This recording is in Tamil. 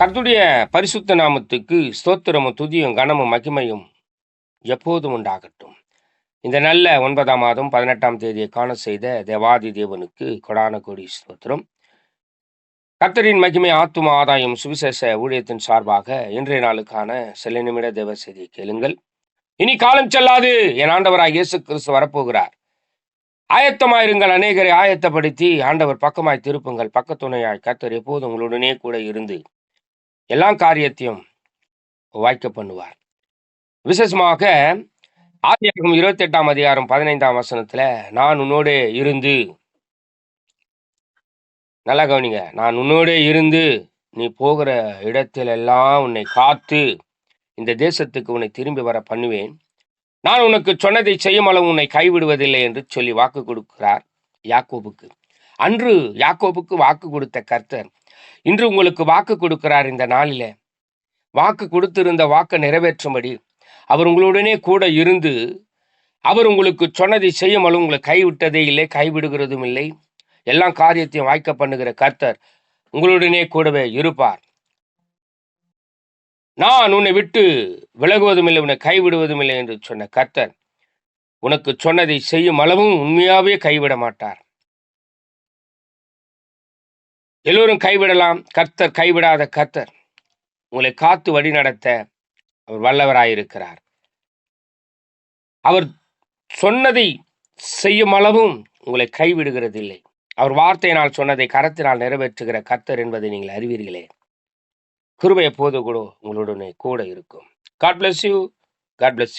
கர்த்தருடைய பரிசுத்த நாமத்துக்கு ஸ்தோத்திரமும் துதியும் கனமும் மகிமையும் எப்போதும் உண்டாகட்டும். இந்த நல்ல 9ஆம் மாதம் 18ஆம் தேதியை காண செய்த தேவாதி தேவனுக்கு கொடான கோடி ஸ்தோத்திரம். கர்த்தரின் மகிமை ஆத்தும ஆதாயம் சுவிசேஷ ஊழியத்தின் சார்பாக இன்றைய நாளுக்கான சில நிமிட தேவ செய்தியை கேளுங்கள். இனி காலம் செல்லாது, என் ஆண்டவராய் இயேசு கிறிஸ்து வரப்போகிறார். ஆயத்தமாயிருங்கள், அநேகரை ஆயத்தப்படுத்தி ஆண்டவர் பக்கமாய் திருப்புங்கள். பக்கத்துணையாய் கர்த்தர் எப்போதும் உங்களுடனே கூட இருந்து எல்லா காரியத்தையும் வாய்க்க பண்ணுவார். விசேஷமாக ஆதியாகமம் 28ஆம் அதிகாரம் 15ஆம் வசனத்துல, நான் உன்னோடே இருந்து, நல்லா கவனிங்க, நான் உன்னோடே இருந்து நீ போகிற இடத்தில் எல்லாம் உன்னை காத்து இந்த தேசத்துக்கு உன்னை திரும்பி வர பண்ணுவேன், நான் உனக்கு சொன்னதை செய்யும் அளவு உன்னை கைவிடுவதில்லை என்று சொல்லி வாக்கு கொடுக்கிறார் யாக்கோபுக்கு. அன்று யாக்கோபுக்கு வாக்கு கொடுத்த கர்த்தர் இன்று உங்களுக்கு வாக்கு கொடுக்கிறார். இந்த நாளில வாக்கு கொடுத்திருந்த வாக்கை நிறைவேற்றும்படி அவர் உங்களுடனே கூட இருந்து அவர் உங்களுக்கு சொன்னதை செய்யும் அளவு உங்களை கைவிட்டதே இல்லை, கைவிடுகிறதும் இல்லை. எல்லா காரியத்தையும் வாய்க்க பண்ணுகிற கர்த்தர் உங்களுடனே கூடவே இருப்பார். நான் உன்னை விட்டு விலகுவதும் இல்லை, உன்னை கைவிடுவதும் இல்லை என்று சொன்ன கர்த்தர் உனக்கு சொன்னதை செய்யும் அளவும் உண்மையாவே கைவிட மாட்டார். எல்லோரும் கைவிடலாம், கர்த்தர் கைவிடாத கர்த்தர். உங்களை காத்து வழி நடத்த அவர் வல்லவராயிருக்கிறார். அவர் சொன்னதை செய்யும் அளவும் உங்களை கைவிடுகிறதில்லை. அவர் வார்த்தையினால் சொன்னதை கரத்தினால் நிறைவேற்றுகிற கர்த்தர் என்பதை நீங்கள் அறிவீர்களே. கிருபை எப்போது கூட உங்களுடனே கூட இருக்கும். God bless you. God bless you.